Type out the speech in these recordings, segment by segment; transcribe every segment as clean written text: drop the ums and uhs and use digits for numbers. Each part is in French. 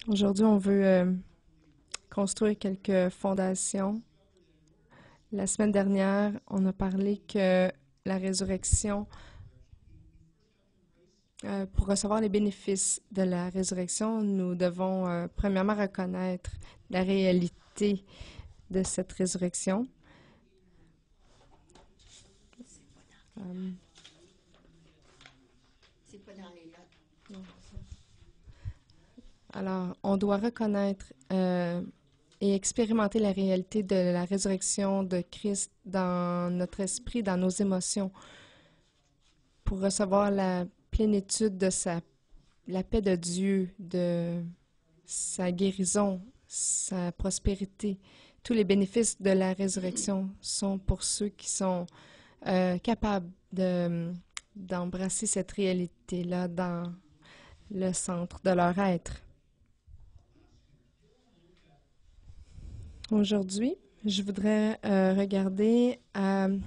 Aujourd'hui, on veut construire quelques fondations. La semaine dernière, on a parlé que la résurrection, pour recevoir les bénéfices de la résurrection, nous devons premièrement reconnaître la réalité de cette résurrection. Euh, C'est pas dans les notes. non. Alors, on doit reconnaître et expérimenter la réalité de la résurrection de Christ dans notre esprit, dans nos émotions, pour recevoir la plénitude de la paix de Dieu, de sa guérison, sa prospérité. Tous les bénéfices de la résurrection sont pour ceux qui sont capables d'embrasser cette réalité-là dans le centre de leur être. Aujourd'hui, je voudrais regarder euh,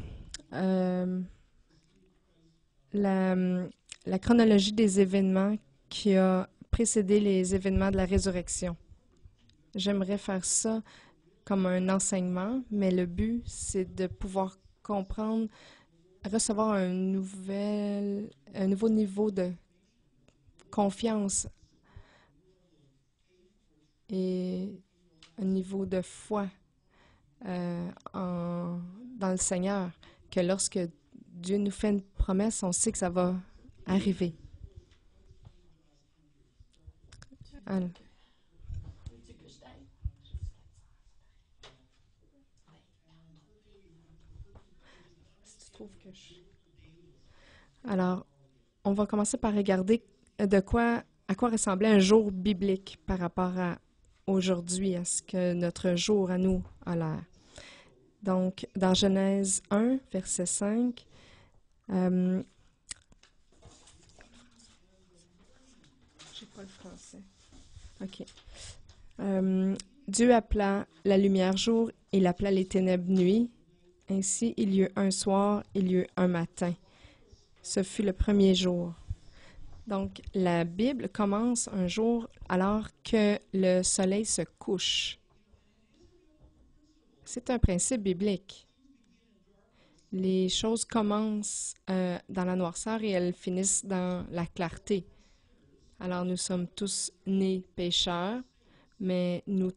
la chronologie des événements qui a précédé les événements de la résurrection. J'aimerais faire ça comme un enseignement, mais le but, c'est de pouvoir comprendre, recevoir un nouveau niveau de confiance et un niveau de foi dans le Seigneur, que lorsque Dieu nous fait une promesse, on sait que ça va arriver. Alors, Veux-tu que je t'aide? si tu trouves que Alors, on va commencer par regarder à quoi ressemblait un jour biblique par rapport à aujourd'hui, à ce que notre jour à nous a l'air. Donc, dans Genèse 1, verset 5, j'ai pas le français. OK. Dieu appela la lumière jour, il appela les ténèbres nuit. Ainsi, il y eut un soir, il y eut un matin. Ce fut le premier jour. Donc, la Bible commence un jour alors que le soleil se couche. C'est un principe biblique. Les choses commencent dans la noirceur et elles finissent dans la clarté. Alors, nous sommes tous nés pécheurs, mais nous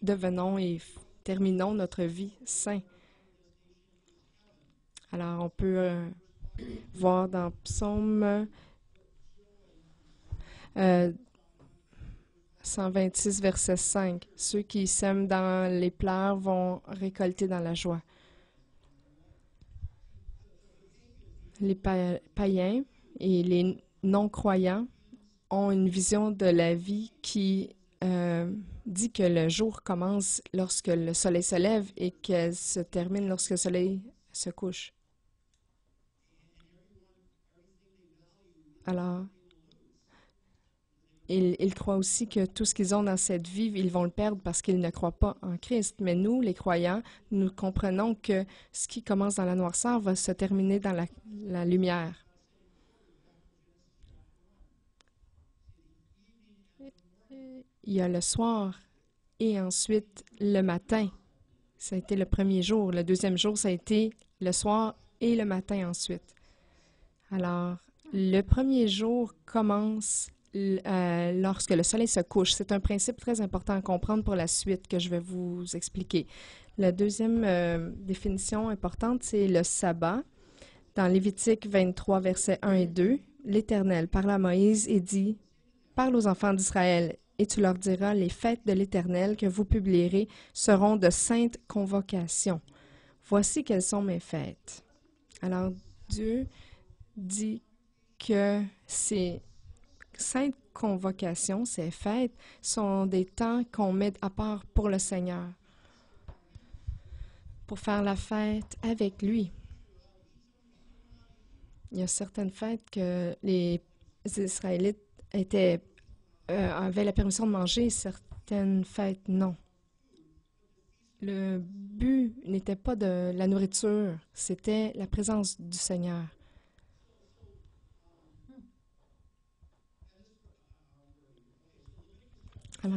devenons et terminons notre vie saints. Alors, on peut voir dans Psaume 126, verset 5, « Ceux qui sèment dans les pleurs vont récolter dans la joie. » Les païens et les non-croyants ont une vision de la vie qui dit que le jour commence lorsque le soleil se lève et qu'elle se termine lorsque le soleil se couche. Alors, ils croient aussi que tout ce qu'ils ont dans cette vie, ils vont le perdre parce qu'ils ne croient pas en Christ. Mais nous, les croyants, nous comprenons que ce qui commence dans la noirceur va se terminer dans la lumière. Il y a le soir et ensuite le matin. Ça a été le premier jour. Le deuxième jour, ça a été le soir et le matin ensuite. Alors, le premier jour commence lorsque le soleil se couche. C'est un principe très important à comprendre pour la suite que je vais vous expliquer. La deuxième définition importante, c'est le sabbat. Dans Lévitique 23, versets 1 et 2, l'Éternel parla à Moïse et dit, « Parle aux enfants d'Israël, et tu leur diras, les fêtes de l'Éternel que vous publierez seront de saintes convocations. Voici quelles sont mes fêtes. » Alors, Dieu dit que ces saintes convocations, ces fêtes, sont des temps qu'on met à part pour le Seigneur, pour faire la fête avec lui. Il y a certaines fêtes que les Israélites avaient la permission de manger, certaines fêtes non. Le but n'était pas de la nourriture, c'était la présence du Seigneur. Alors,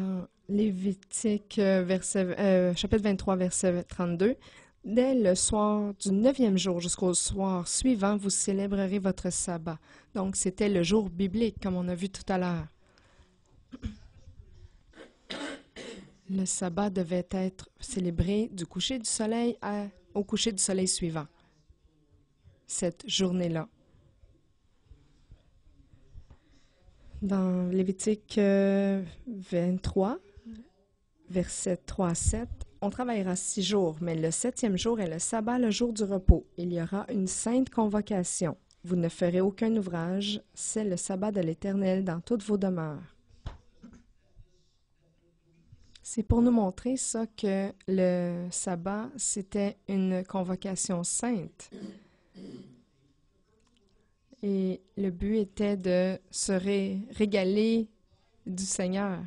Lévitique, chapitre 23, verset 32. Dès le soir du 9e jour jusqu'au soir suivant, vous célébrerez votre sabbat. Donc, c'était le jour biblique, comme on a vu tout à l'heure. Le sabbat devait être célébré du coucher du soleil au coucher du soleil suivant, cette journée-là. Dans Lévitique 23, versets 3 à 7, on travaillera 6 jours, mais le 7e jour est le sabbat, le jour du repos. Il y aura une sainte convocation. Vous ne ferez aucun ouvrage, c'est le sabbat de l'Éternel dans toutes vos demeures. C'est pour nous montrer ça que le sabbat, c'était une convocation sainte. Et le but était de se régaler du Seigneur.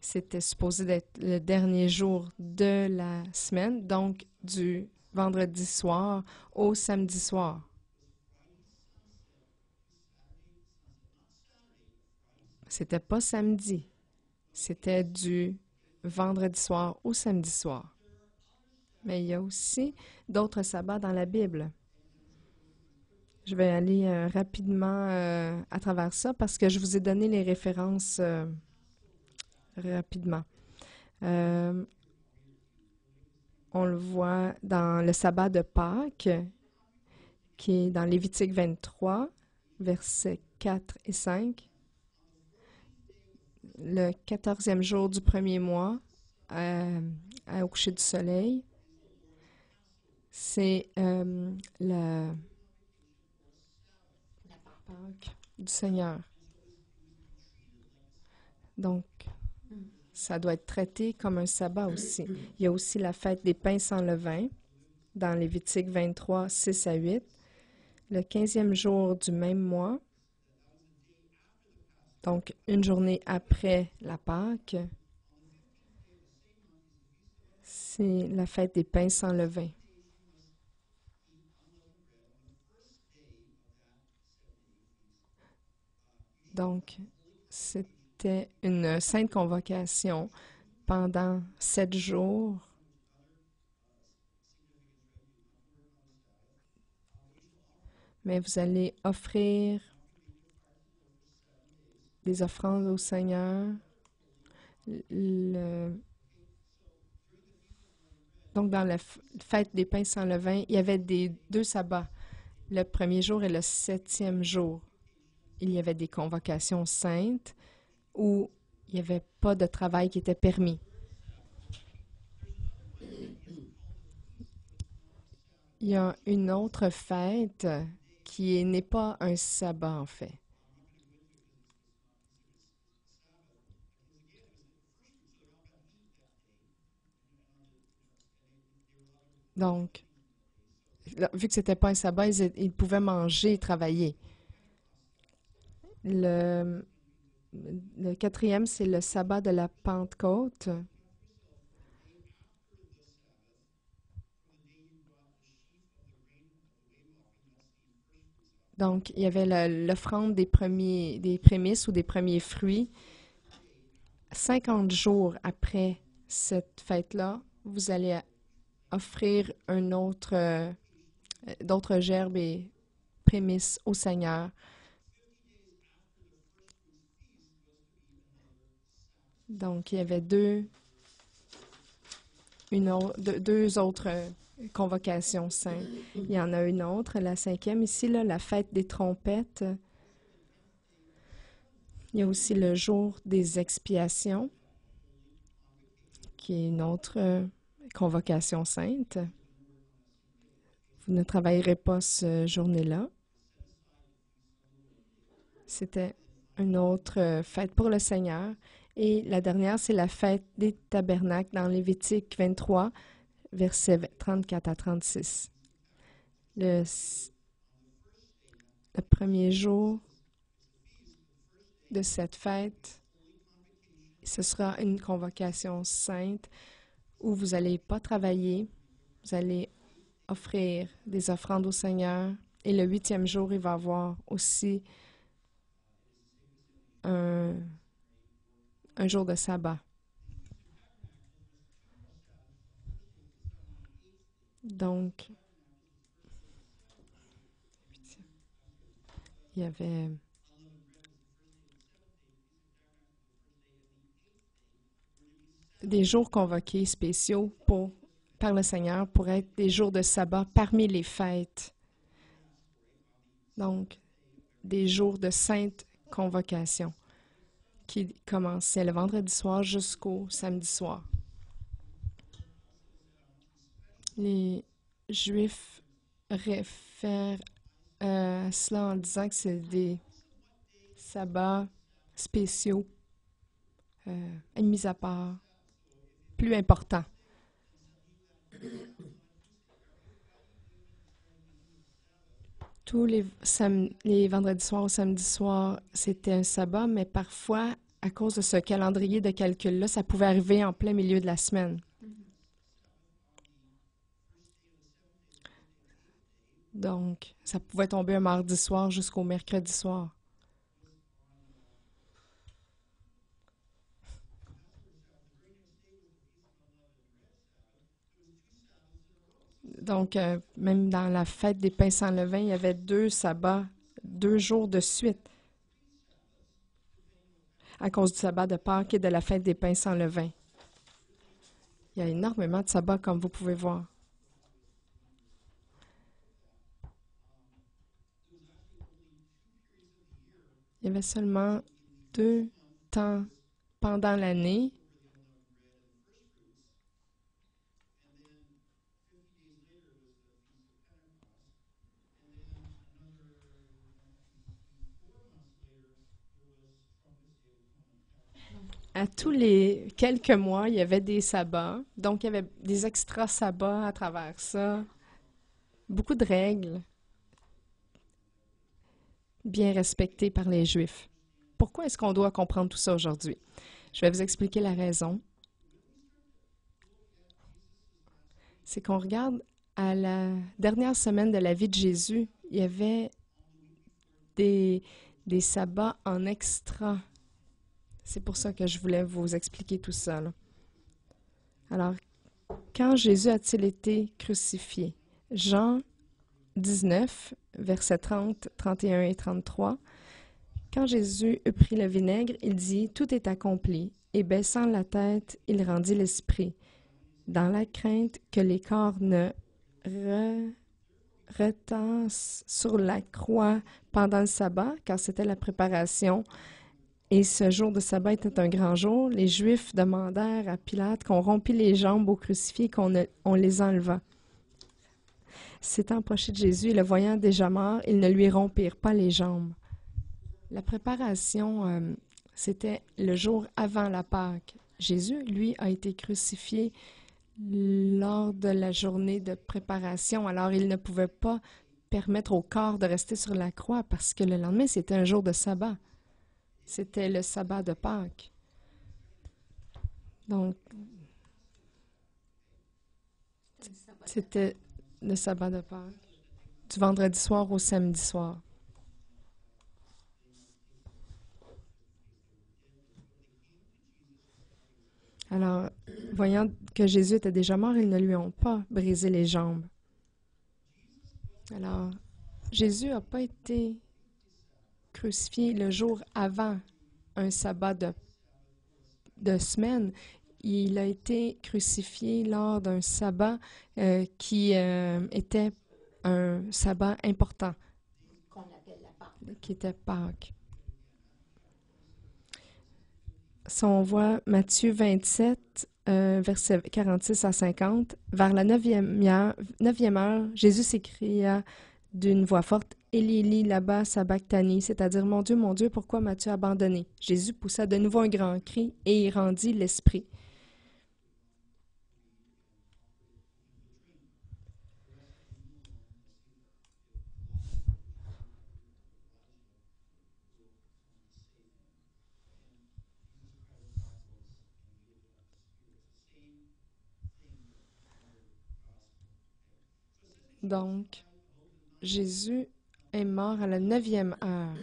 C'était supposé d'être le dernier jour de la semaine, donc du vendredi soir au samedi soir. C'était pas samedi, c'était du vendredi soir au samedi soir. Mais il y a aussi d'autres sabbats dans la Bible. Je vais aller rapidement à travers ça parce que je vous ai donné les références rapidement. On le voit dans le sabbat de Pâques, qui est dans Lévitique 23, versets 4 et 5. Le 14e jour du premier mois, au coucher du soleil, c'est la Pâque du Seigneur. Donc, ça doit être traité comme un sabbat aussi. Il y a aussi la fête des pains sans levain, dans Lévitique 23, 6 à 8. Le 15e jour du même mois, donc une journée après la Pâque, c'est la fête des pains sans levain. Donc, c'était une sainte convocation pendant 7 jours. Mais vous allez offrir des offrandes au Seigneur. Donc, dans la fête des pains sans levain, il y avait deux sabbats, le premier jour et le 7e jour. Il y avait des convocations saintes où il n'y avait pas de travail qui était permis. Il y a une autre fête qui n'est pas un sabbat, en fait. Donc, là, vu que ce n'était pas un sabbat, ils pouvaient manger et travailler. Le 4e, c'est le sabbat de la Pentecôte. Donc, il y avait l'offrande des prémices ou des premiers fruits. 50 jours après cette fête-là, vous allez offrir d'autres gerbes et prémices au Seigneur. Donc, il y avait deux autres convocations saintes. Il y en a une autre, la 5e ici, là, la fête des trompettes. Il y a aussi le jour des expiations, qui est une autre convocation sainte. Vous ne travaillerez pas ce journée-là. C'était une autre fête pour le Seigneur. Et la dernière, c'est la fête des tabernacles dans Lévitique 23, versets 34 à 36. Le premier jour de cette fête, ce sera une convocation sainte où vous n'allez pas travailler, vous allez offrir des offrandes au Seigneur. Et le 8e jour, il va y avoir aussi un jour de sabbat. Donc, il y avait des jours convoqués spéciaux par le Seigneur pour être des jours de sabbat parmi les fêtes. Donc, des jours de sainte convocation qui commençaient le vendredi soir jusqu'au samedi soir. Les Juifs réfèrent à cela en disant que c'est des sabbats spéciaux, mis à part, plus importants. Tous les vendredis soirs au samedi soir, c'était un sabbat, mais parfois, à cause de ce calendrier de calcul-là, ça pouvait arriver en plein milieu de la semaine. Donc, ça pouvait tomber un mardi soir jusqu'au mercredi soir. Donc, même dans la fête des pains sans levain, il y avait 2 sabbats, 2 jours de suite, à cause du sabbat de Pâques et de la fête des pains sans levain. Il y a énormément de sabbats, comme vous pouvez voir. Il y avait seulement 2 temps pendant l'année. À tous les quelques mois, il y avait des sabbats. Donc, il y avait des extra sabbats à travers ça. Beaucoup de règles bien respectées par les Juifs. Pourquoi est-ce qu'on doit comprendre tout ça aujourd'hui? Je vais vous expliquer la raison. C'est qu'on regarde à la dernière semaine de la vie de Jésus, il y avait des sabbats en extra. C'est pour ça que je voulais vous expliquer tout ça, là. Alors, quand Jésus a-t-il été crucifié? Jean 19, versets 30, 31 et 33. Quand Jésus eut pris le vinaigre, il dit « Tout est accompli », et baissant la tête, il rendit l'esprit, dans la crainte que les corps ne retentassent sur la croix pendant le sabbat, car c'était la préparation. Et ce jour de sabbat était un grand jour. Les Juifs demandèrent à Pilate qu'on rompît les jambes au crucifié et qu'on les enlevât. S'étant approché de Jésus et le voyant déjà mort, ils ne lui rompirent pas les jambes. La préparation, c'était le jour avant la Pâque. Jésus, lui, a été crucifié lors de la journée de préparation. Alors, il ne pouvait pas permettre au corps de rester sur la croix parce que le lendemain, c'était un jour de sabbat. C'était le sabbat de Pâques. Donc, c'était le sabbat de Pâques, du vendredi soir au samedi soir. Alors, voyant que Jésus était déjà mort, ils ne lui ont pas brisé les jambes. Alors, Jésus n'a pas été crucifié le jour avant un sabbat de semaine. Il a été crucifié lors d'un sabbat qui était un sabbat important, qu'on appelle la Pâque. qui était Pâques. Si on voit Matthieu 27, versets 46 à 50, vers la 9e heure, Jésus s'écria d'une voix forte, « Élie, Élie, lama sabachthani », c'est-à-dire « mon Dieu, pourquoi m'as-tu abandonné ?» Jésus poussa de nouveau un grand cri et y rendit l'esprit. Donc, Jésus est mort à la 9e heure.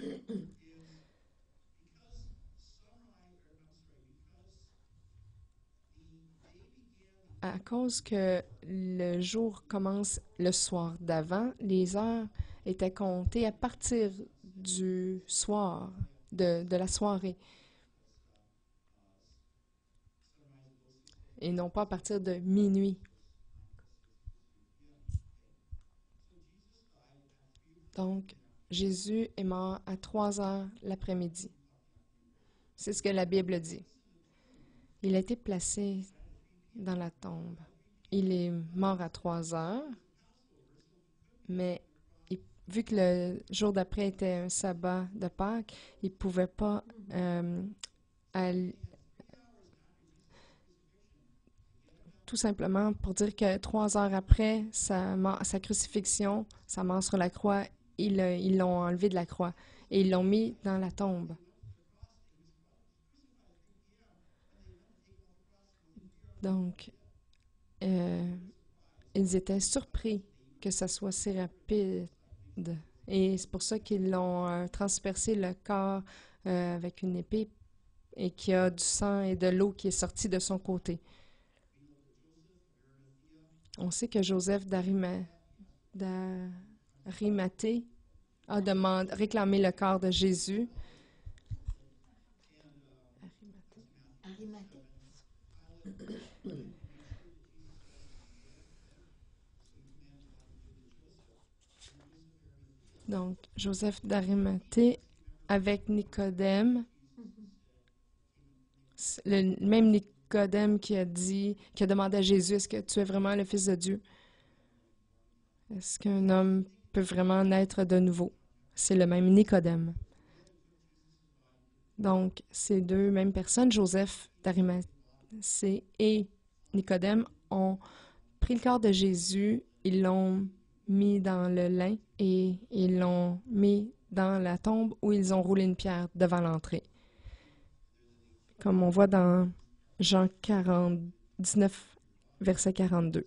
à cause que le jour commence le soir d'avant, les heures étaient comptées à partir du soir, de la soirée, et non pas à partir de minuit. Donc, Jésus est mort à 3 heures l'après-midi. C'est ce que la Bible dit. Il a été placé dans la tombe. Il est mort à 3 heures, mais vu que le jour d'après était un sabbat de Pâques, il ne pouvait pas tout simplement pour dire que 3 heures après sa crucifixion, sa mort sur la croix, ils l'ont enlevé de la croix et ils l'ont mis dans la tombe. Donc, ils étaient surpris que ça soit si rapide. Et c'est pour ça qu'ils l'ont transpercé le corps avec une épée et qu'il y a du sang et de l'eau qui est sorti de son côté. On sait que Joseph d'Arimathée a réclamé le corps de Jésus. Arimathée. Donc, Joseph d'Arimathée avec Nicodème, le même Nicodème qui a demandé à Jésus, est-ce que tu es vraiment le Fils de Dieu? Est-ce qu'un homme peut vraiment naître de nouveau? C'est le même Nicodème. Donc, ces deux mêmes personnes, Joseph d'Arimathée et Nicodème, ont pris le corps de Jésus, ils l'ont mis dans le lin et ils l'ont mis dans la tombe où ils ont roulé une pierre devant l'entrée. Comme on voit dans Jean 19, verset 42.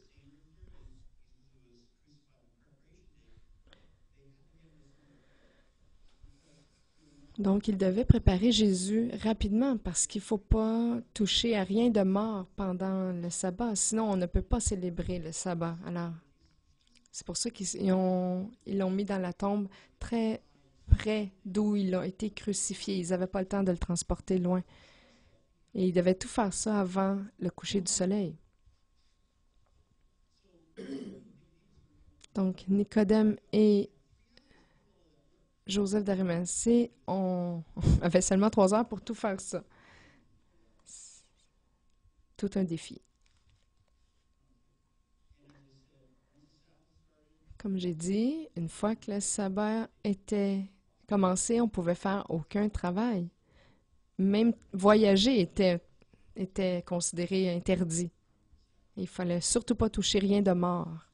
Donc, ils devaient préparer Jésus rapidement parce qu'il ne faut pas toucher à rien de mort pendant le sabbat. Sinon, on ne peut pas célébrer le sabbat. Alors, c'est pour ça qu'ils l'ont mis dans la tombe très près d'où il a été crucifié. Ils n'avaient pas le temps de le transporter loin. Et ils devaient tout faire ça avant le coucher du soleil. Donc, Nicodème et Joseph d'Arimathée avait seulement 3 heures pour tout faire ça. Tout un défi. Comme j'ai dit, une fois que le sabbat était commencé, on ne pouvait faire aucun travail. Même voyager était considéré interdit. Il ne fallait surtout pas toucher rien de mort.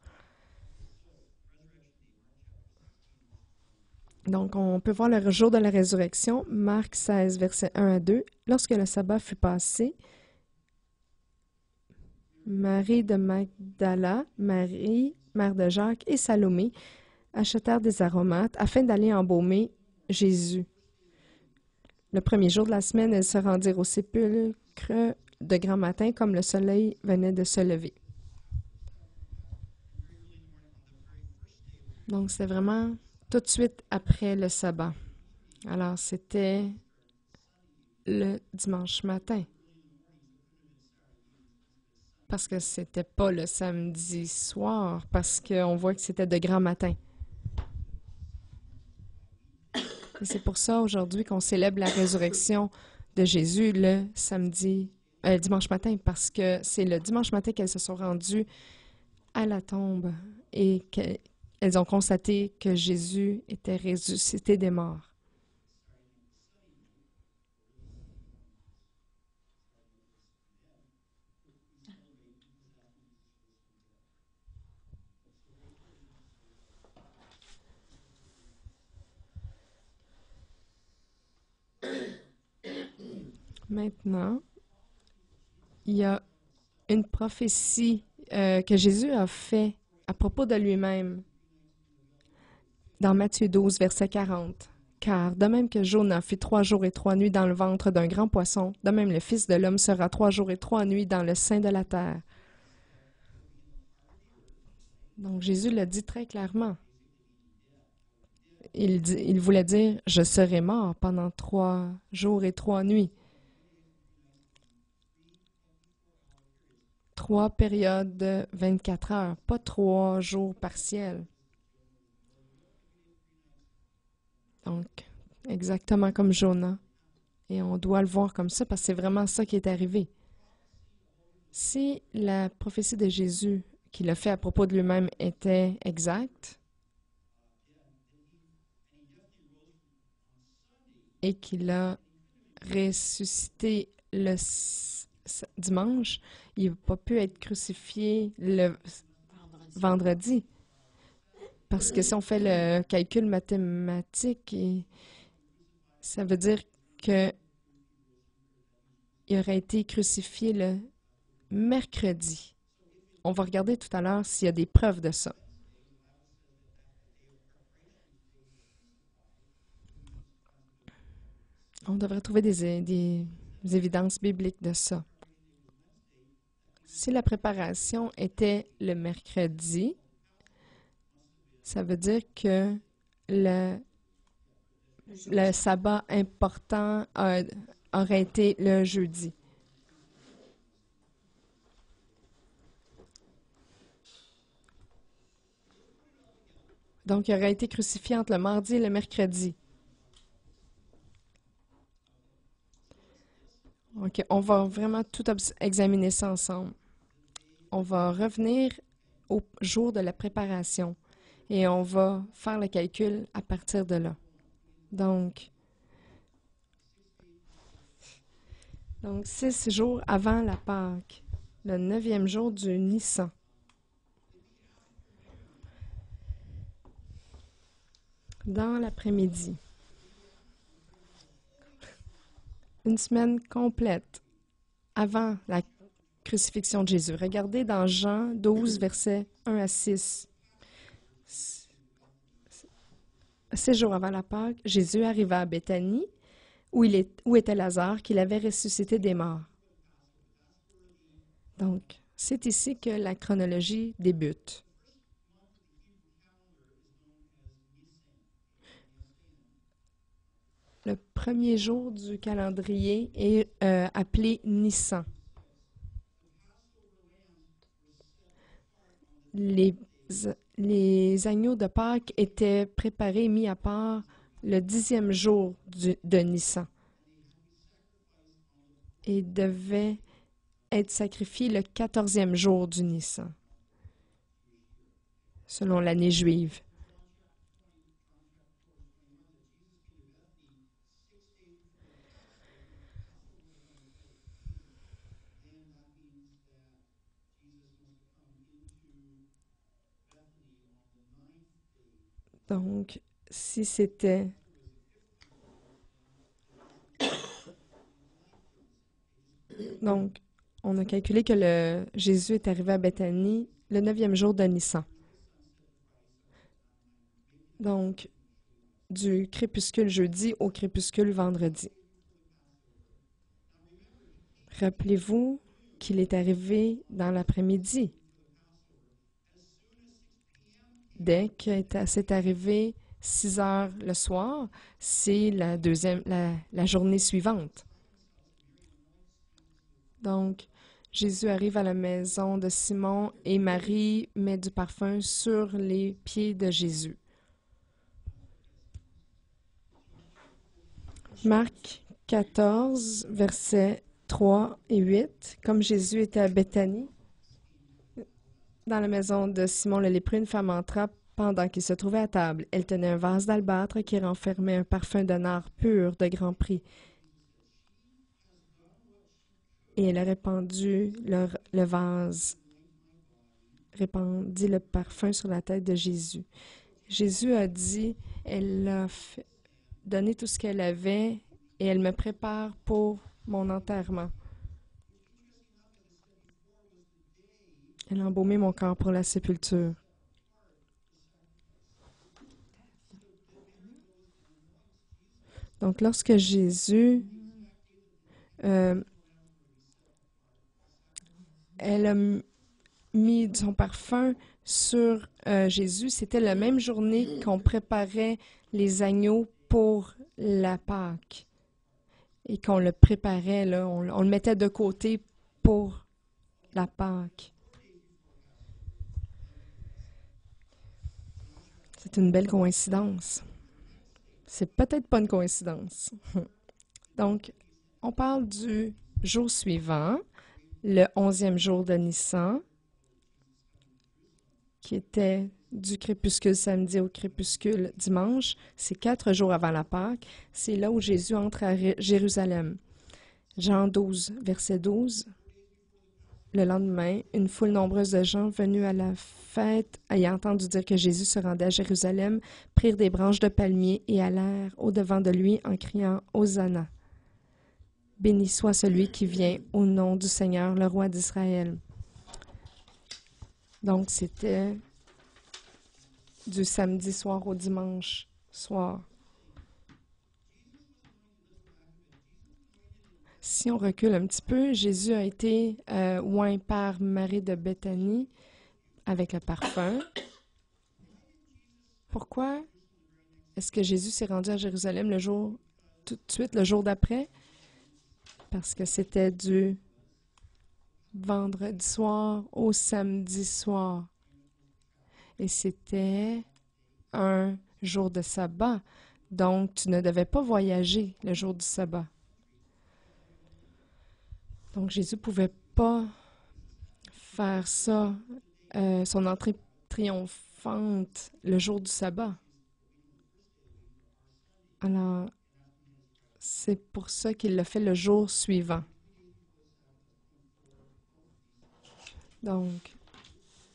Donc, on peut voir le jour de la résurrection, Marc 16, versets 1 à 2. Lorsque le sabbat fut passé, Marie de Magdala, Marie, mère de Jacques, et Salomé achetèrent des aromates afin d'aller embaumer Jésus. Le premier jour de la semaine, elles se rendirent au sépulcre de grand matin, comme le soleil venait de se lever. Donc, c'est vraiment tout de suite après le sabbat. Alors, c'était le dimanche matin. Parce que c'était pas le samedi soir, parce qu'on voit que c'était de grand matin. Et c'est pour ça aujourd'hui qu'on célèbre la résurrection de Jésus le dimanche matin, parce que c'est le dimanche matin qu'elles se sont rendues à la tombe et qu'elles ont constaté que Jésus était ressuscité des morts. Maintenant, il y a une prophétie que Jésus a faite à propos de lui-même dans Matthieu 12, verset 40. « Car de même que Jonas fut 3 jours et 3 nuits dans le ventre d'un grand poisson, de même le Fils de l'homme sera 3 jours et 3 nuits dans le sein de la terre. Donc Jésus l'a dit très clairement. Il voulait dire, je serai mort pendant 3 jours et 3 nuits. 3 périodes de 24 heures, pas 3 jours partiels. Donc, exactement comme Jonas. Et on doit le voir comme ça parce que c'est vraiment ça qui est arrivé. Si la prophétie de Jésus qu'il a fait à propos de lui-même était exacte et qu'il a ressuscité le dimanche, il n'a pas pu être crucifié le vendredi. Parce que si on fait le calcul mathématique, ça veut dire qu'il aurait été crucifié le mercredi. On va regarder tout à l'heure s'il y a des preuves de ça. On devrait trouver des évidences bibliques de ça. Si la préparation était le mercredi, ça veut dire que le sabbat important aurait été le jeudi. Donc, il aurait été crucifié entre le mardi et le mercredi. OK, on va vraiment tout examiner ça ensemble. On va revenir au jour de la préparation et on va faire le calcul à partir de là. Donc 6 jours avant la Pâque, le 9e jour du Nissan. Dans l'après-midi. Une semaine complète avant la crucifixion de Jésus. Regardez dans Jean 12, versets 1 à 6. 6 jours avant la Pâque, Jésus arriva à Béthanie, où était Lazare, qu'il avait ressuscité des morts. Donc, c'est ici que la chronologie débute. Le premier jour du calendrier est appelé Nissan. Les agneaux de Pâques étaient préparés et mis à part le 10e jour de Nissan et devaient être sacrifiés le 14e jour du Nissan, selon l'année juive. Donc, si c'était... Donc, on a calculé que Jésus est arrivé à Béthanie le 9e jour de Nissan. Donc, du crépuscule jeudi au crépuscule vendredi. Rappelez-vous qu'il est arrivé dans l'après-midi. Dès que c'est arrivé 6 heures le soir, c'est la journée suivante. Donc, Jésus arrive à la maison de Simon et Marie met du parfum sur les pieds de Jésus. Marc 14, versets 3 et 8. Comme Jésus était à Béthanie, dans la maison de Simon le lépreux, une femme entra pendant qu'il se trouvait à table. Elle tenait un vase d'albâtre qui renfermait un parfum de nard pur de grand prix. Et elle a répandu le vase, répandit le parfum sur la tête de Jésus. Jésus a dit, elle a donné tout ce qu'elle avait et elle me prépare pour mon enterrement. Elle a embaumé mon corps pour la sépulture. Donc, lorsque Jésus, elle mis son parfum sur Jésus, c'était la même journée qu'on préparait les agneaux pour la Pâque et qu'on le préparait, là, on le mettait de côté pour la Pâque. C'est une belle coïncidence. C'est peut-être pas une coïncidence. Donc, on parle du jour suivant, le 11e jour de Nissan, qui était du crépuscule samedi au crépuscule dimanche. C'est 4 jours avant la Pâque. C'est là où Jésus entre à Jérusalem. Jean 12, verset 12. Le lendemain, une foule nombreuse de gens venus à la fête, ayant entendu dire que Jésus se rendait à Jérusalem, prirent des branches de palmier et allèrent au-devant de lui en criant « Hosanna ». Béni soit celui qui vient au nom du Seigneur, le roi d'Israël. Donc, c'était du samedi soir au dimanche soir. Si on recule un petit peu, Jésus a été oint par Marie de Béthanie avec le parfum. Pourquoi est-ce que Jésus s'est rendu à Jérusalem tout de suite, le jour d'après? Parce que c'était du vendredi soir au samedi soir. Et c'était un jour de sabbat. Donc, tu ne devais pas voyager le jour du sabbat. Donc, Jésus ne pouvait pas faire ça, son entrée triomphante, le jour du sabbat. Alors, c'est pour ça qu'il l'a fait le jour suivant. Donc,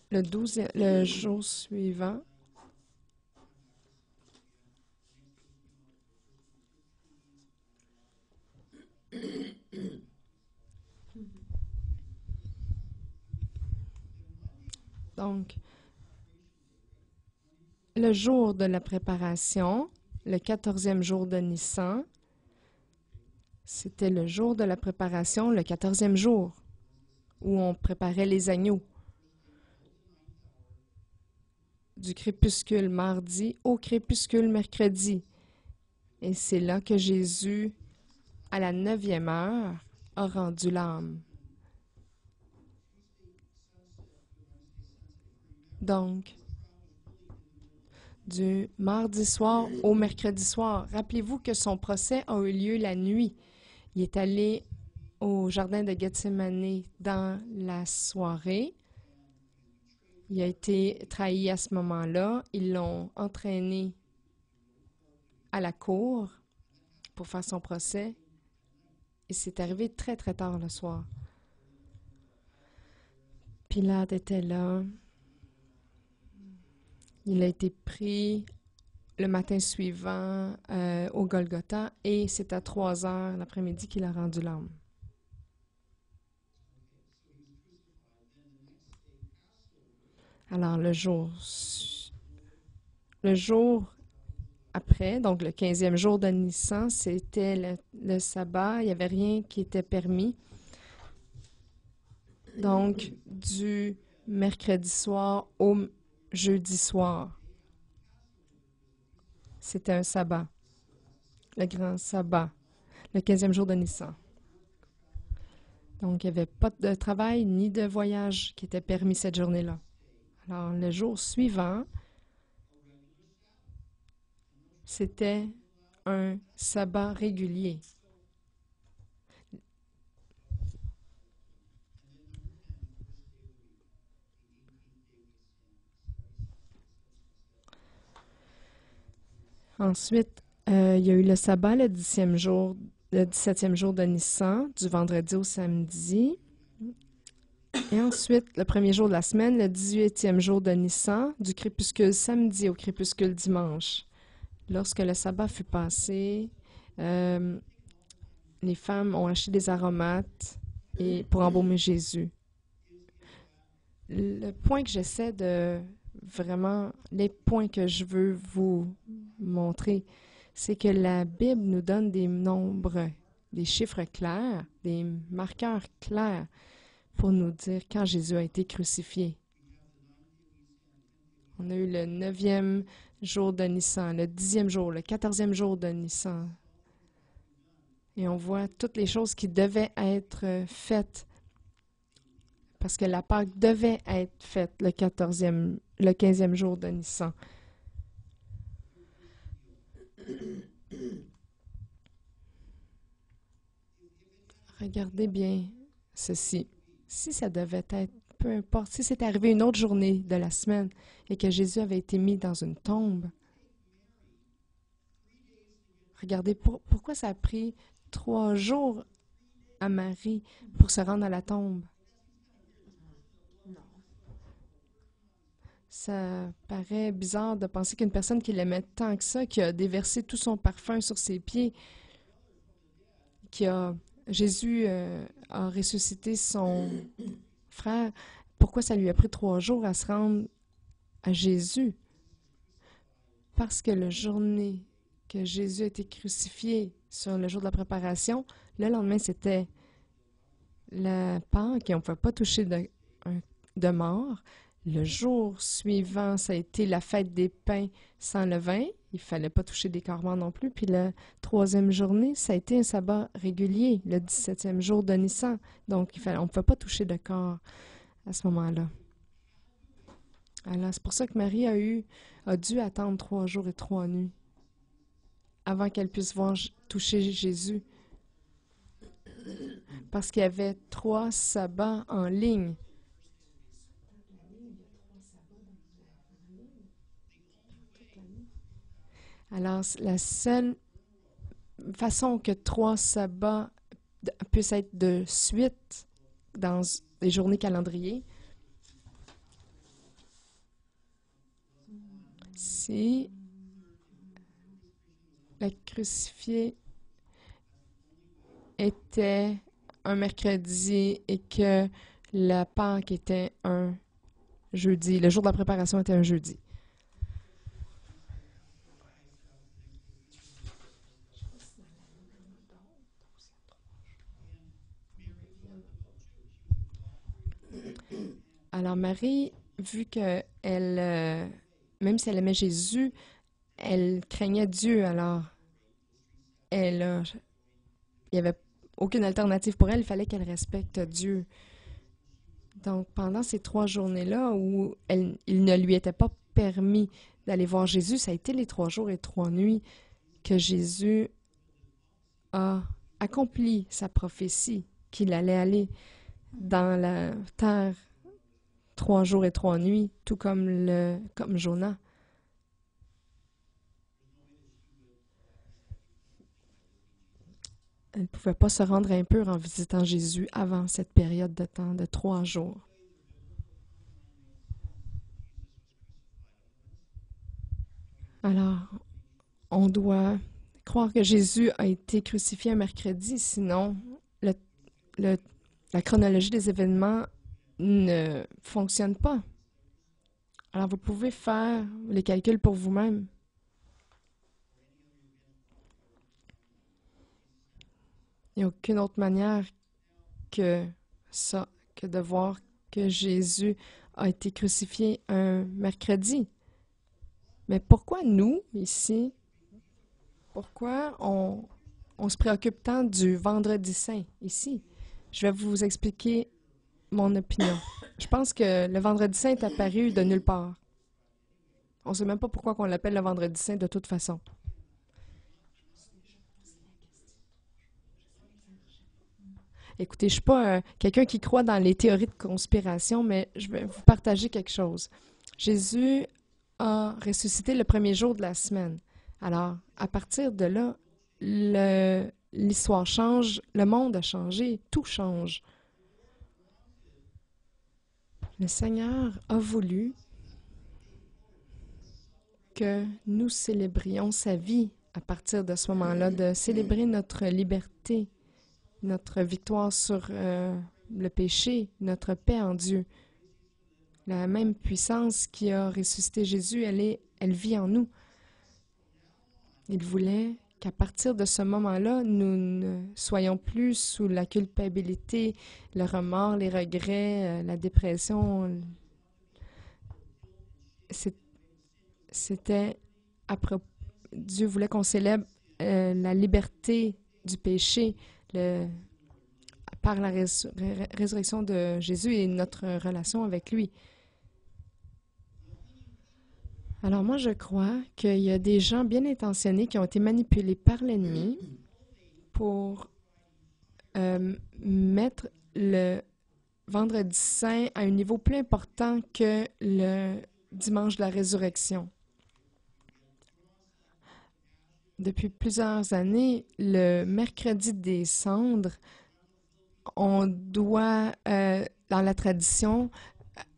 le jour suivant, donc, le jour de la préparation, le 14e jour de Nissan, c'était le jour de la préparation, le 14e jour, où on préparait les agneaux. Du crépuscule mardi au crépuscule mercredi. Et c'est là que Jésus, à la 9e heure, a rendu l'âme. Donc, du mardi soir au mercredi soir. Rappelez-vous que son procès a eu lieu la nuit. Il est allé au jardin de Gethsémani dans la soirée. Il a été trahi à ce moment-là. Ils l'ont entraîné à la cour pour faire son procès. Et c'est arrivé très, très tard le soir. Pilate était là. Il a été pris le matin suivant au Golgotha et c'est à 3 heures l'après-midi qu'il a rendu l'âme. Alors, le jour après, donc le 15e jour de Nissan, c'était le sabbat. Il n'y avait rien qui était permis. Donc, du mercredi soir au jeudi soir. C'était un sabbat, le grand sabbat, le 15e jour de Nissan. Donc, il n'y avait pas de travail ni de voyage qui était permis cette journée-là. Alors, le jour suivant, c'était un sabbat régulier. Ensuite, il y a eu le sabbat, le 17e jour de Nissan, du vendredi au samedi. Et ensuite, le premier jour de la semaine, le 18e jour de Nissan, du crépuscule samedi au crépuscule dimanche. Lorsque le sabbat fut passé, les femmes ont acheté des aromates pour embaumer Jésus. Le point que j'essaie de vraiment, les points que je veux vous montrer, c'est que la Bible nous donne des nombres, des chiffres clairs, des marqueurs clairs pour nous dire quand Jésus a été crucifié. On a eu le 9e jour de Nissan, le 10e jour, le 14e jour de Nissan. Et on voit toutes les choses qui devaient être faites parce que la Pâque devait être faite le 15e jour de Nissan. Regardez bien ceci. Si ça devait être, peu importe, si c'est arrivé une autre journée de la semaine et que Jésus avait été mis dans une tombe, regardez pourquoi ça a pris 3 jours à Marie pour se rendre à la tombe. Ça paraît bizarre de penser qu'une personne qui l'aimait tant que ça, qui a déversé tout son parfum sur ses pieds, Jésus a ressuscité son frère, pourquoi ça lui a pris 3 jours à se rendre à Jésus? Parce que la journée que Jésus a été crucifié sur le jour de la préparation, le lendemain, c'était la Pâque et on ne pouvait pas toucher de mort. Le jour suivant, ça a été la fête des pains sans levain. Il ne fallait pas toucher des corps morts non plus. Puis la 3e journée, ça a été un sabbat régulier, le 17e jour de Nissan. Donc, on ne pouvait pas toucher de corps à ce moment-là. Alors, c'est pour ça que Marie a dû attendre 3 jours et 3 nuits avant qu'elle puisse toucher Jésus. Parce qu'il y avait 3 sabbats en ligne. Alors, la seule façon que 3 sabbats puissent être de suite dans les journées calendrier, si la crucifiée était un mercredi et que la Pâque était un jeudi, le jour de la préparation était un jeudi. Alors Marie, vu qu'elle, même si elle aimait Jésus, elle craignait Dieu, alors il n'y avait aucune alternative pour elle, il fallait qu'elle respecte Dieu. Donc pendant ces 3 journées-là où il ne lui était pas permis d'aller voir Jésus, ça a été les 3 jours et 3 nuits que Jésus a accompli sa prophétie, qu'il allait aller dans la terre 3 jours et 3 nuits, tout comme Jonas. Elle ne pouvait pas se rendre impure en visitant Jésus avant cette période de temps de 3 jours. Alors, on doit croire que Jésus a été crucifié un mercredi, sinon la chronologie des événements ne fonctionne pas. Alors, vous pouvez faire les calculs pour vous-même. Il n'y a aucune autre manière que ça, que de voir que Jésus a été crucifié un mercredi. Mais pourquoi nous, ici, pourquoi on se préoccupe tant du vendredi saint, ici? Je vais vous expliquer mon opinion. Je pense que le vendredi saint est apparu de nulle part. On ne sait même pas pourquoi on l'appelle le vendredi saint de toute façon. Écoutez, je ne suis pas quelqu'un qui croit dans les théories de conspiration, mais je vais vous partager quelque chose. Jésus a ressuscité le premier jour de la semaine. Alors, à partir de là, l'histoire change, le monde a changé, tout change. Le Seigneur a voulu que nous célébrions sa vie à partir de ce moment-là, de célébrer notre liberté, notre victoire sur le péché, notre paix en Dieu. La même puissance qui a ressuscité Jésus, elle vit en nous. Il voulait qu'à partir de ce moment-là, nous ne soyons plus sous la culpabilité, le remords, les regrets, la dépression. C'était à propos. Dieu voulait qu'on célèbre la liberté du péché par la résurrection de Jésus et notre relation avec lui. Alors moi, je crois qu'il y a des gens bien intentionnés qui ont été manipulés par l'ennemi pour mettre le vendredi saint à un niveau plus important que le dimanche de la résurrection. Depuis plusieurs années, le mercredi des cendres, on doit, dans la tradition,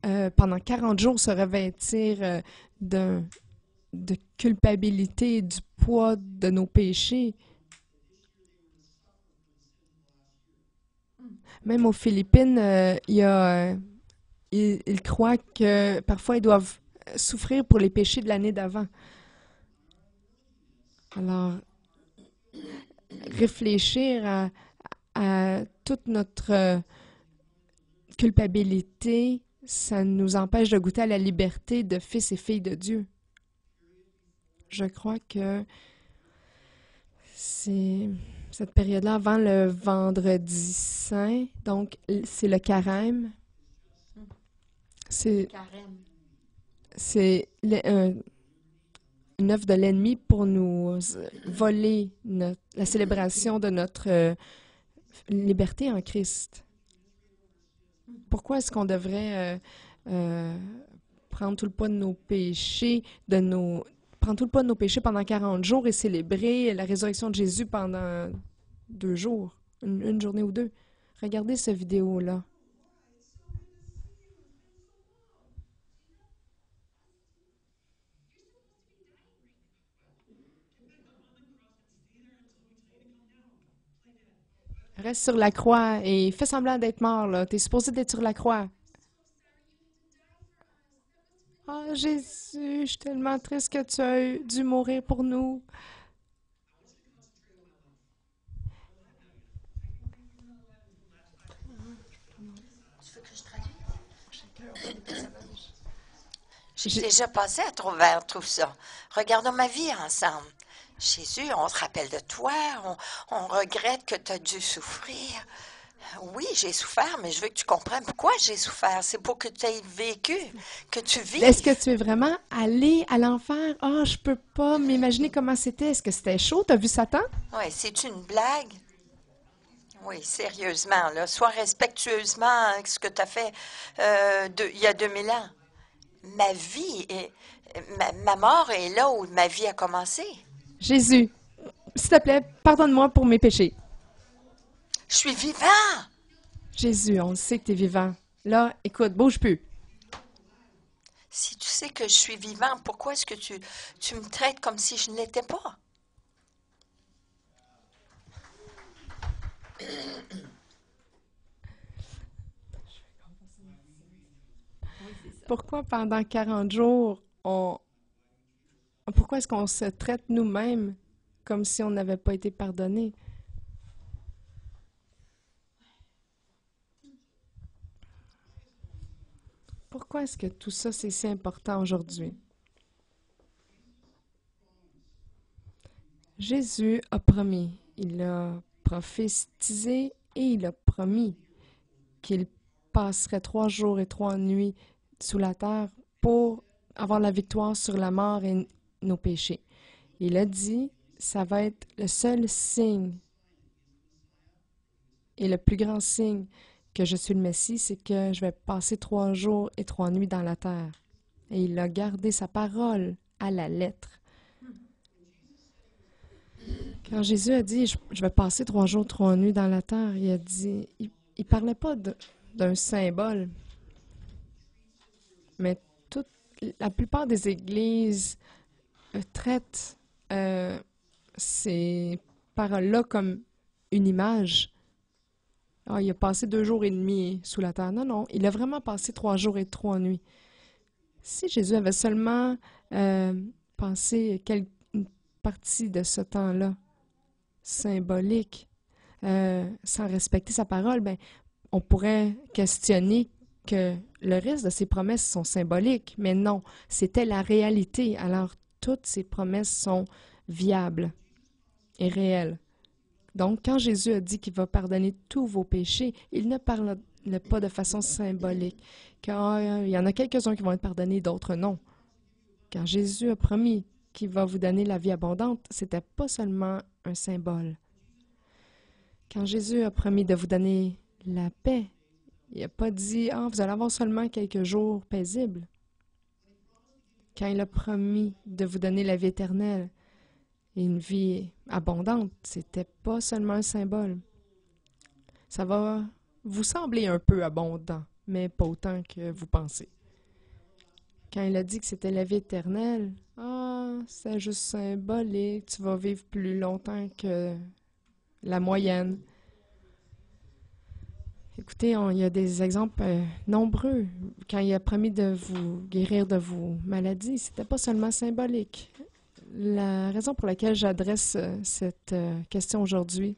pendant 40 jours, se revêtir de culpabilité et du poids de nos péchés. Même aux Philippines, ils croient que parfois ils doivent souffrir pour les péchés de l'année d'avant. Alors, réfléchir à toute notre culpabilité, ça nous empêche de goûter à la liberté de fils et filles de Dieu. Je crois que c'est cette période-là avant le vendredi saint, donc c'est le carême. C'est une œuvre de l'ennemi pour nous voler la célébration de notre liberté en Christ. Pourquoi est-ce qu'on devrait prendre tout le poids de nos péchés, prendre tout le poids de nos péchés pendant 40 jours et célébrer la résurrection de Jésus pendant 2 jours, une journée ou 2? Regardez cette vidéo-là. Reste sur la croix et fais semblant d'être mort, là. T'es supposé d'être sur la croix. Ah, Jésus, je suis tellement triste que tu as dû mourir pour nous. Tu veux que je traduise? J'ai déjà passé à travers tout ça. Regardons ma vie ensemble. Jésus, on se rappelle de toi, on regrette que tu as dû souffrir. Oui, j'ai souffert, mais je veux que tu comprennes pourquoi j'ai souffert. C'est pour que tu aies vécu, que tu vives. Est-ce que tu es vraiment allé à l'enfer? Ah, je peux pas m'imaginer comment c'était. Est-ce que c'était chaud? T'as vu Satan? Oui, c'est une blague? Oui, sérieusement, là. Sois respectueusement avec ce que tu as fait il y a 2000 ans. Ma vie, ma mort est là où ma vie a commencé. Jésus, s'il te plaît, pardonne-moi pour mes péchés. Je suis vivant! Jésus, on sait que tu es vivant. Là, écoute, bouge plus. Si tu sais que je suis vivant, pourquoi est-ce que tu me traites comme si je ne l'étais pas? Pourquoi pendant 40 jours, pourquoi est-ce qu'on se traite nous-mêmes comme si on n'avait pas été pardonné? Pourquoi est-ce que tout ça, c'est si important aujourd'hui? Jésus a promis, il a prophétisé et il a promis qu'il passerait 3 jours et 3 nuits sous la terre pour avoir la victoire sur la mort et nos péchés. Il a dit, ça va être le seul signe et le plus grand signe que je suis le Messie, c'est que je vais passer 3 jours et 3 nuits dans la terre. Et il a gardé sa parole à la lettre. Quand Jésus a dit, je vais passer 3 jours, 3 nuits dans la terre, il a dit, il parlait pas d'un symbole, mais la plupart des églises traitent ces paroles-là comme une image. Ah, il a passé 2 jours et demi sous la terre. Non, non, il a vraiment passé 3 jours et 3 nuits. Si Jésus avait seulement pensé une partie de ce temps-là, symbolique, sans respecter sa parole, ben, on pourrait questionner que le reste de ses promesses sont symboliques, mais non, c'était la réalité. Alors, toutes ces promesses sont viables et réelles. Donc, quand Jésus a dit qu'il va pardonner tous vos péchés, il ne parle pas de façon symbolique, car il y en a quelques-uns qui vont être pardonnés, d'autres non. Quand Jésus a promis qu'il va vous donner la vie abondante, c'était pas seulement un symbole. Quand Jésus a promis de vous donner la paix, il n'a pas dit « Ah, vous allez avoir seulement quelques jours paisibles ». Quand il a promis de vous donner la vie éternelle et une vie abondante, c'était pas seulement un symbole. Ça va vous sembler un peu abondant, mais pas autant que vous pensez. Quand il a dit que c'était la vie éternelle, « Ah, c'est juste symbolique, tu vas vivre plus longtemps que la moyenne ». Écoutez, il y a des exemples nombreux. Quand il a promis de vous guérir de vos maladies, c'était pas seulement symbolique. La raison pour laquelle j'adresse cette question aujourd'hui,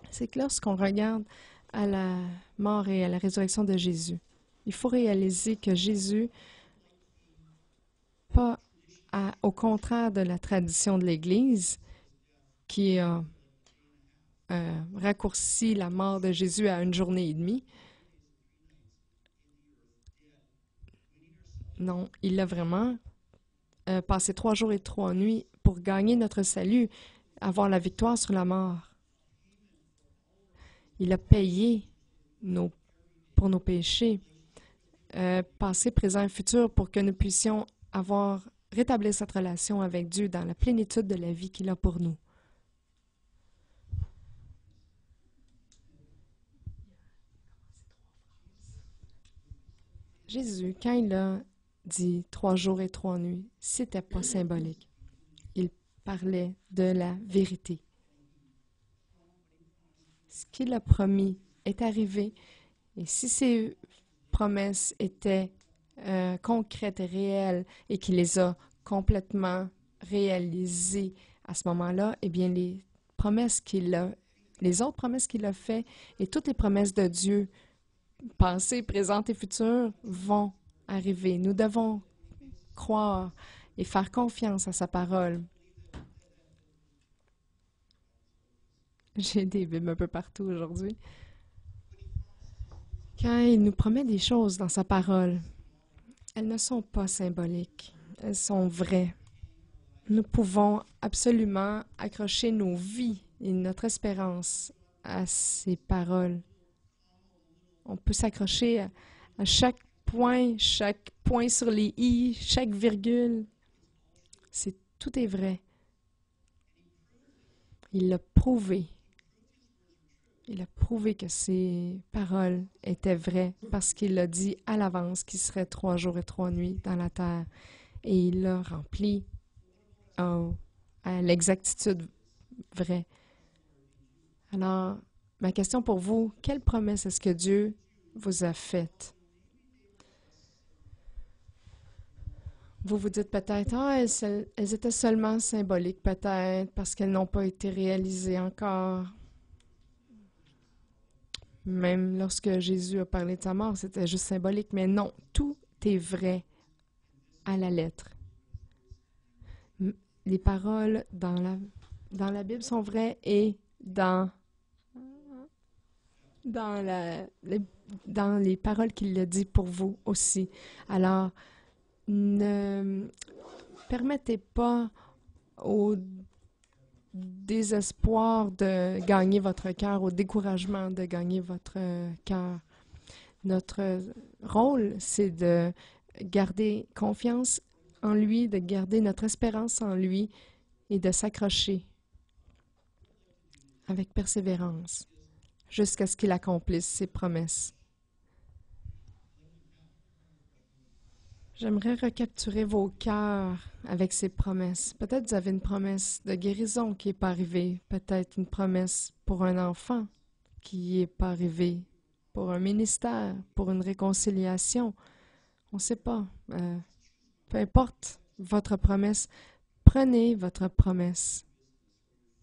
c'est que lorsqu'on regarde à la mort et à la résurrection de Jésus, il faut réaliser que Jésus, pas au contraire de la tradition de l'Église, qui a raccourci la mort de Jésus à 1 journée et demie. Non, il a vraiment passé 3 jours et 3 nuits pour gagner notre salut, avoir la victoire sur la mort. Il a payé pour nos péchés, passé, présent et futur, pour que nous puissions rétablir cette relation avec Dieu dans la plénitude de la vie qu'il a pour nous. Jésus, quand il a dit 3 jours et 3 nuits, c'était pas symbolique. Il parlait de la vérité. Ce qu'il a promis est arrivé, et si ces promesses étaient concrètes et réelles et qu'il les a complètement réalisées à ce moment-là, eh bien les autres promesses qu'il a faites et toutes les promesses de Dieu, passées, présentes et futures, vont arriver. Nous devons croire et faire confiance à sa parole. J'ai des bibles un peu partout aujourd'hui. Quand il nous promet des choses dans sa parole, elles ne sont pas symboliques, elles sont vraies. Nous pouvons absolument accrocher nos vies et notre espérance à ces paroles. On peut s'accrocher à chaque point sur les i, chaque virgule. Tout est vrai. Il l'a prouvé. Il a prouvé que ces paroles étaient vraies parce qu'il a dit à l'avance qu'il serait 3 jours et 3 nuits dans la terre. Et il l'a rempli à l'exactitude vraie. Alors, ma question pour vous, quelle promesse est-ce que Dieu vous a faite? Vous vous dites peut-être, elles étaient seulement symboliques, peut-être, parce qu'elles n'ont pas été réalisées encore. Même lorsque Jésus a parlé de sa mort, c'était juste symbolique. Mais non, tout est vrai à la lettre. Les paroles dans la Bible sont vraies et dans les paroles qu'il a dit pour vous aussi. Alors, ne permettez pas au désespoir de gagner votre cœur, au découragement de gagner votre cœur. Notre rôle, c'est de garder confiance en lui, de garder notre espérance en lui et de s'accrocher avec persévérance jusqu'à ce qu'il accomplisse ses promesses. J'aimerais recapturer vos cœurs avec ces promesses. Peut-être vous avez une promesse de guérison qui n'est pas arrivée. Peut-être une promesse pour un enfant qui n'est pas arrivée. Pour un ministère, pour une réconciliation. On ne sait pas. Peu importe votre promesse, prenez votre promesse.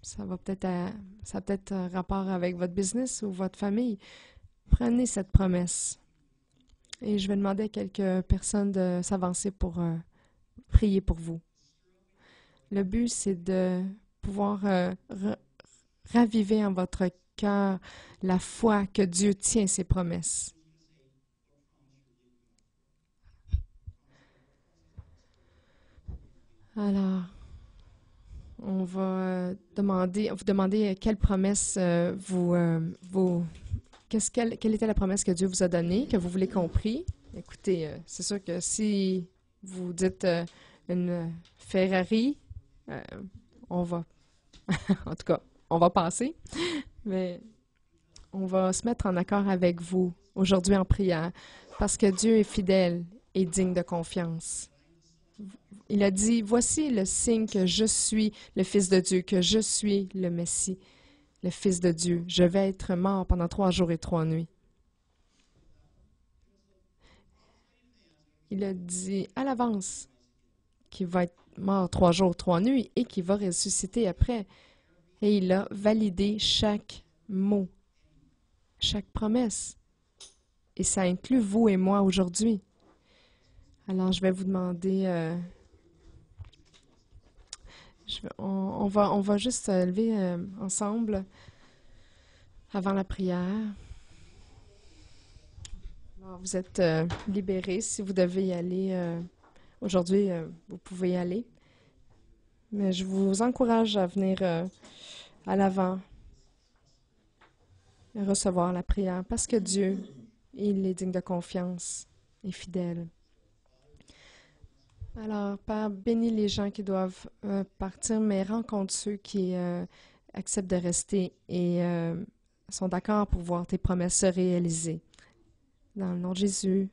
ça a peut-être un rapport avec votre business ou votre famille. Prenez cette promesse. Et je vais demander à quelques personnes de s'avancer pour prier pour vous. Le but, c'est de pouvoir raviver en votre cœur la foi que Dieu tient ses promesses. Alors, on va vous demander quelle promesse quelle était la promesse que Dieu vous a donnée, que vous voulez qu'on prie. Écoutez, c'est sûr que si vous dites une Ferrari, on va, en tout cas, on va passer, mais on va se mettre en accord avec vous aujourd'hui en prière, parce que Dieu est fidèle et digne de confiance. Il a dit, voici le signe que je suis le Fils de Dieu, que je suis le Messie, le Fils de Dieu. Je vais être mort pendant 3 jours et 3 nuits. Il a dit à l'avance qu'il va être mort 3 jours, 3 nuits et qu'il va ressusciter après. Et il a validé chaque mot, chaque promesse. Et ça inclut vous et moi aujourd'hui. Alors, je vais vous demander... on va juste se lever ensemble avant la prière. Alors, vous êtes libérés. Si vous devez y aller aujourd'hui, vous pouvez y aller. Mais je vous encourage à venir à l'avant et recevoir la prière parce que Dieu, il est digne de confiance et fidèle. Alors, Père, bénis les gens qui doivent partir, mais rencontre ceux qui acceptent de rester et sont d'accord pour voir tes promesses se réaliser. Dans le nom de Jésus,